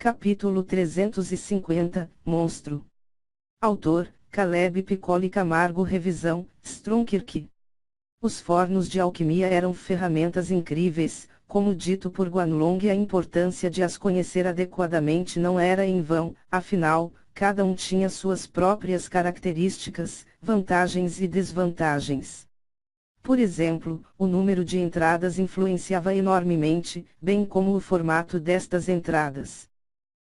Capítulo 350, Monstro. Autor, Caleb Piccoli Camargo. Revisão, Strunkirk. Os fornos de alquimia eram ferramentas incríveis, como dito por Guanlong, e a importância de as conhecer adequadamente não era em vão, afinal, cada um tinha suas próprias características, vantagens e desvantagens. Por exemplo, o número de entradas influenciava enormemente, bem como o formato destas entradas.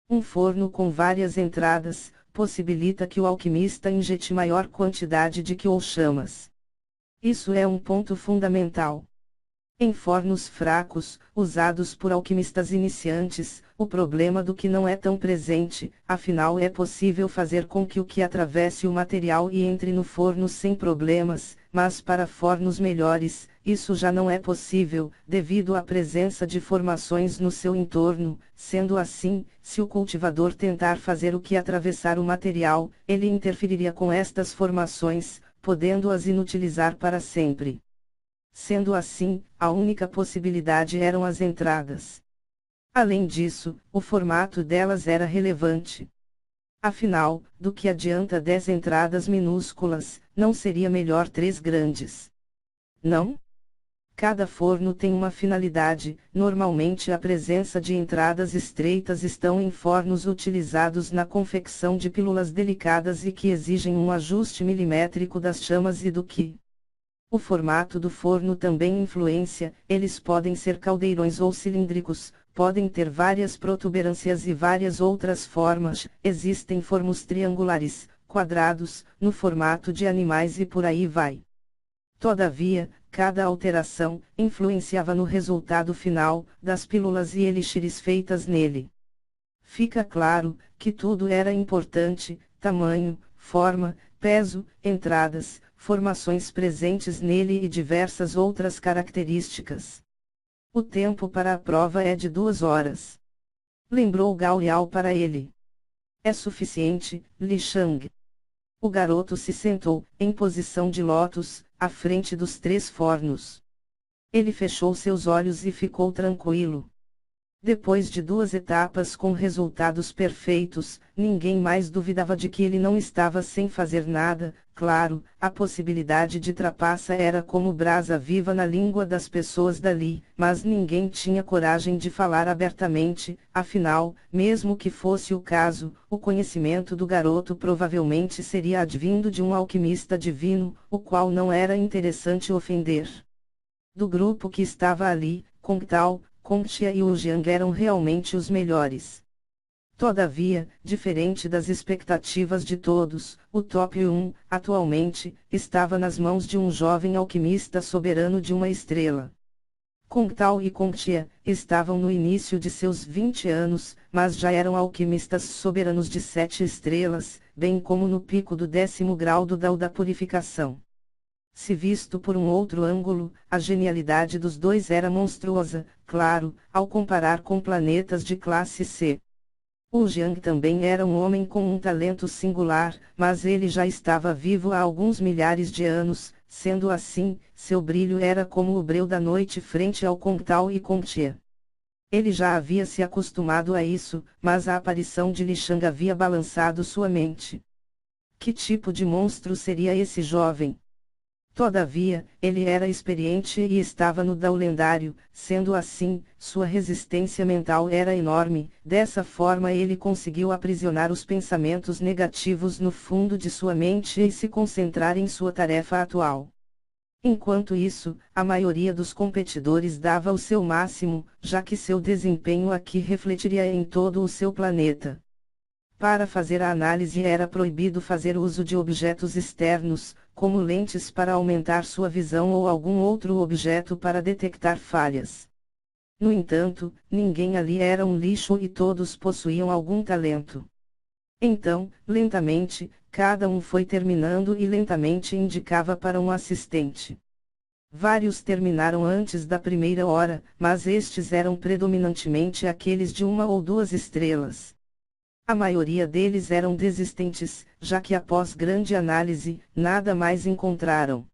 Um forno com várias entradas possibilita que o alquimista injete maior quantidade de que ou chamas. Isso é um ponto fundamental. Em fornos fracos, usados por alquimistas iniciantes, o problema do que não é tão presente, afinal é possível fazer com que o que atravesse o material e entre no forno sem problemas, mas para fornos melhores, isso já não é possível, devido à presença de formações no seu entorno. Sendo assim, se o cultivador tentar fazer o que atravessar o material, ele interferiria com estas formações, podendo-as inutilizar para sempre. Sendo assim, a única possibilidade eram as entradas. Além disso, o formato delas era relevante. Afinal, do que adianta 10 entradas minúsculas, não seria melhor 3 grandes? Não? Cada forno tem uma finalidade. Normalmente a presença de entradas estreitas estão em fornos utilizados na confecção de pílulas delicadas e que exigem um ajuste milimétrico das chamas e do que. O formato do forno também influencia. Eles podem ser caldeirões ou cilíndricos, podem ter várias protuberâncias e várias outras formas. Existem fornos triangulares, quadrados, no formato de animais e por aí vai. Todavia, cada alteração influenciava no resultado final das pílulas e elixires feitas nele. Fica claro que tudo era importante: tamanho, forma, peso, entradas, formações presentes nele e diversas outras características. O tempo para a prova é de 2 horas. Lembrou Gao Liao para ele. É suficiente, Li Shang. O garoto se sentou, em posição de lótus, à frente dos 3 fornos. Ele fechou seus olhos e ficou tranquilo. Depois de 2 etapas com resultados perfeitos, ninguém mais duvidava de que ele não estava sem fazer nada. Claro, a possibilidade de trapaça era como brasa viva na língua das pessoas dali, mas ninguém tinha coragem de falar abertamente. Afinal, mesmo que fosse o caso, o conhecimento do garoto provavelmente seria advindo de um alquimista divino, o qual não era interessante ofender. Do grupo que estava ali, Kong Tao, Kong Tia e Wu Jiang eram realmente os melhores. Todavia, diferente das expectativas de todos, o top 1, atualmente, estava nas mãos de um jovem alquimista soberano de uma estrela. Kong Tao e Kong Tia estavam no início de seus 20 anos, mas já eram alquimistas soberanos de 7 estrelas, bem como no pico do 10º grau do Dao da Purificação. Se visto por um outro ângulo, a genialidade dos dois era monstruosa, claro, ao comparar com planetas de classe C. Wu Jiang também era um homem com um talento singular, mas ele já estava vivo há alguns milhares de anos. Sendo assim, seu brilho era como o breu da noite frente ao Kong Tao e Kong Tia. Ele já havia se acostumado a isso, mas a aparição de Li Shang havia balançado sua mente. Que tipo de monstro seria esse jovem? Todavia, ele era experiente e estava no Dao lendário. Sendo assim, sua resistência mental era enorme. Dessa forma ele conseguiu aprisionar os pensamentos negativos no fundo de sua mente e se concentrar em sua tarefa atual. Enquanto isso, a maioria dos competidores dava o seu máximo, já que seu desempenho aqui refletiria em todo o seu planeta. Para fazer a análise era proibido fazer uso de objetos externos, como lentes para aumentar sua visão ou algum outro objeto para detectar falhas. No entanto, ninguém ali era um lixo e todos possuíam algum talento. Então, lentamente, cada um foi terminando e lentamente indicava para um assistente. Vários terminaram antes da primeira hora, mas estes eram predominantemente aqueles de 1 ou 2 estrelas. A maioria deles eram desistentes, já que após grande análise, nada mais encontraram.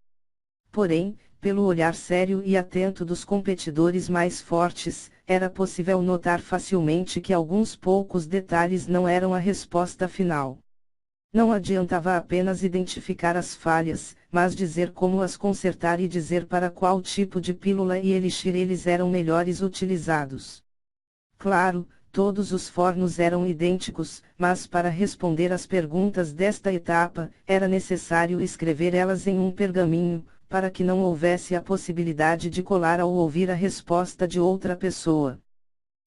Porém, pelo olhar sério e atento dos competidores mais fortes, era possível notar facilmente que alguns poucos detalhes não eram a resposta final. Não adiantava apenas identificar as falhas, mas dizer como as consertar e dizer para qual tipo de pílula e elixir eles eram melhores utilizados. Claro, todos os fornos eram idênticos, mas para responder às perguntas desta etapa, era necessário escrever elas em um pergaminho, para que não houvesse a possibilidade de colar ao ouvir a resposta de outra pessoa.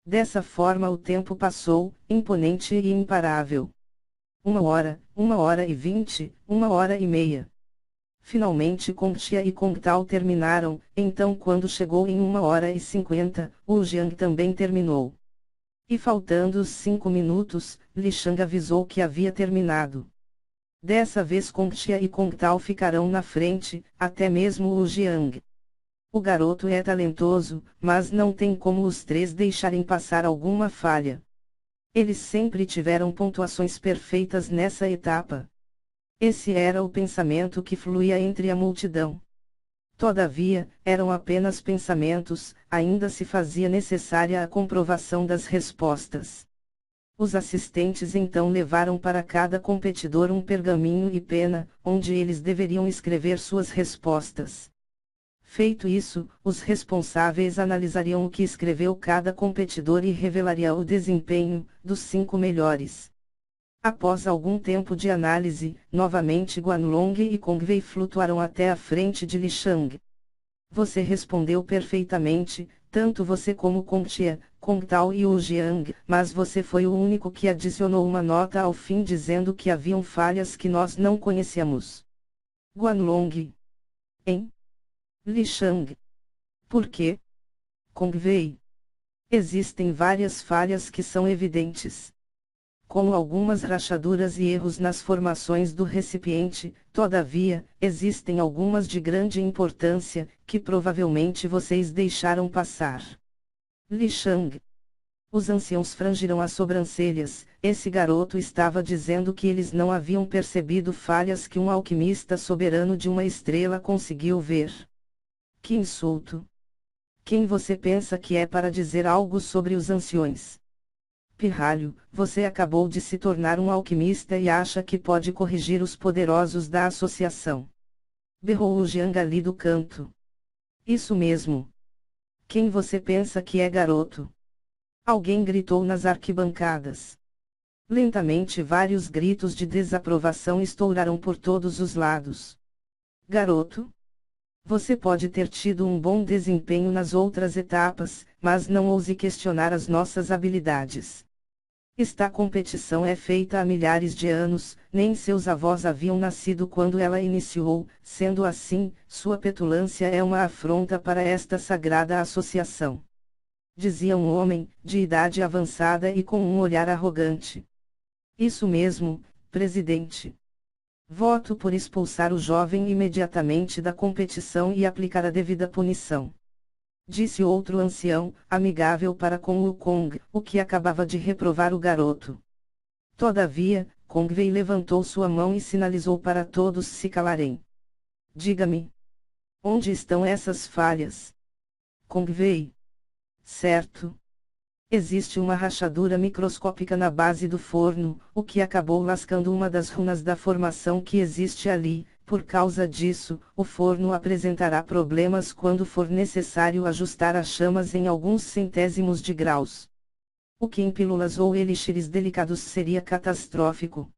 Dessa forma o tempo passou, imponente e imparável. 1 hora e 20, 1 hora e meia. Finalmente Contia e Kongtao terminaram, então quando chegou em 1 hora e 50, Wu Jiang também terminou. E faltando os 5 minutos, Li Shang avisou que havia terminado. Dessa vez Contia e Kongtao ficarão na frente, até mesmo Wu Jiang. O garoto é talentoso, mas não tem como os três deixarem passar alguma falha. Eles sempre tiveram pontuações perfeitas nessa etapa. Esse era o pensamento que fluía entre a multidão. Todavia, eram apenas pensamentos, ainda se fazia necessária a comprovação das respostas. Os assistentes então levaram para cada competidor um pergaminho e pena, onde eles deveriam escrever suas respostas. Feito isso, os responsáveis analisariam o que escreveu cada competidor e revelaria o desempenho dos 5 melhores. Após algum tempo de análise, novamente Guanlong e Kongwei flutuaram até a frente de Li Shang. Você respondeu perfeitamente, tanto você como Contia, Kongtao e Wu Jiang, mas você foi o único que adicionou uma nota ao fim dizendo que haviam falhas que nós não conhecíamos. Guanlong. Hein? Li Shang. Por quê? Kongwei. Existem várias falhas que são evidentes. Como algumas rachaduras e erros nas formações do recipiente, todavia, existem algumas de grande importância, que provavelmente vocês deixaram passar. Li Shang. Os anciãos frangiram as sobrancelhas, esse garoto estava dizendo que eles não haviam percebido falhas que um alquimista soberano de uma estrela conseguiu ver. Que insulto! Quem você pensa que é para dizer algo sobre os anciões? Pirralho, você acabou de se tornar um alquimista e acha que pode corrigir os poderosos da associação. Berrou o Jiang ali do canto. Isso mesmo. Quem você pensa que é, garoto? Alguém gritou nas arquibancadas. Lentamente vários gritos de desaprovação estouraram por todos os lados. Garoto? Você pode ter tido um bom desempenho nas outras etapas, mas não ouse questionar as nossas habilidades. Esta competição é feita há milhares de anos, nem seus avós haviam nascido quando ela iniciou, sendo assim, sua petulância é uma afronta para esta sagrada associação. Dizia um homem, de idade avançada e com um olhar arrogante. Isso mesmo, presidente. Voto por expulsar o jovem imediatamente da competição e aplicar a devida punição. Disse outro ancião, amigável para com Wukong, o que acabava de reprovar o garoto. Todavia, Kongwei levantou sua mão e sinalizou para todos se calarem. Diga-me. Onde estão essas falhas? Kongwei. Certo. Existe uma rachadura microscópica na base do forno, o que acabou lascando uma das runas da formação que existe ali. Por causa disso, o forno apresentará problemas quando for necessário ajustar as chamas em alguns centésimos de graus. O que em pílulas ou elixires delicados seria catastrófico.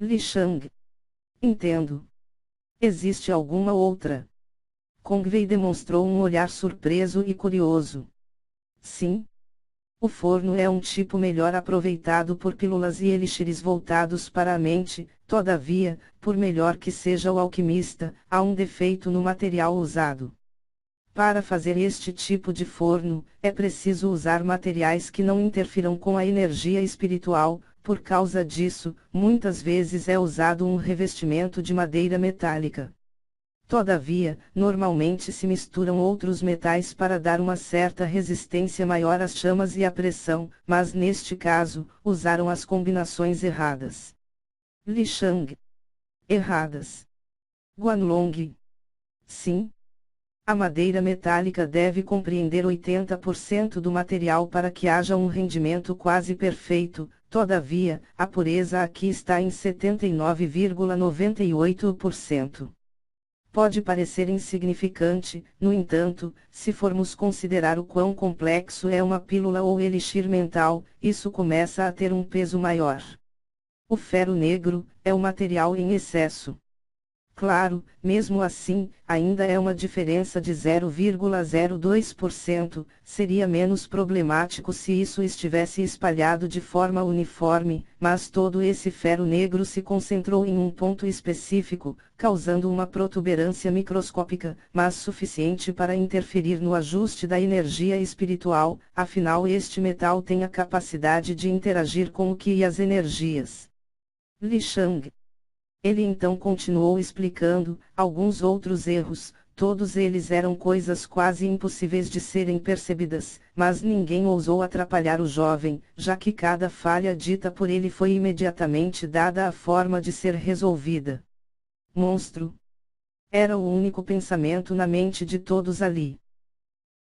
Li Shang. Entendo. Existe alguma outra? Kongwei demonstrou um olhar surpreso e curioso. Sim. O forno é um tipo melhor aproveitado por pílulas e elixires voltados para a mente, todavia, por melhor que seja o alquimista, há um defeito no material usado. Para fazer este tipo de forno, é preciso usar materiais que não interfiram com a energia espiritual, por causa disso, muitas vezes é usado um revestimento de madeira metálica. Todavia, normalmente se misturam outros metais para dar uma certa resistência maior às chamas e à pressão, mas neste caso, usaram as combinações erradas. Li Shang. Erradas. Guanlong. Sim. A madeira metálica deve compreender 80% do material para que haja um rendimento quase perfeito, todavia, a pureza aqui está em 79,98%. Pode parecer insignificante, no entanto, se formos considerar o quão complexo é uma pílula ou elixir mental, isso começa a ter um peso maior. O ferro negro é o material em excesso. Claro, mesmo assim, ainda é uma diferença de 0,02%, seria menos problemático se isso estivesse espalhado de forma uniforme, mas todo esse ferro negro se concentrou em um ponto específico, causando uma protuberância microscópica, mas suficiente para interferir no ajuste da energia espiritual, afinal este metal tem a capacidade de interagir com o Qi e as energias. Li Shang. Ele então continuou explicando, alguns outros erros, todos eles eram coisas quase impossíveis de serem percebidas, mas ninguém ousou atrapalhar o jovem, já que cada falha dita por ele foi imediatamente dada a forma de ser resolvida. Monstro! Era o único pensamento na mente de todos ali.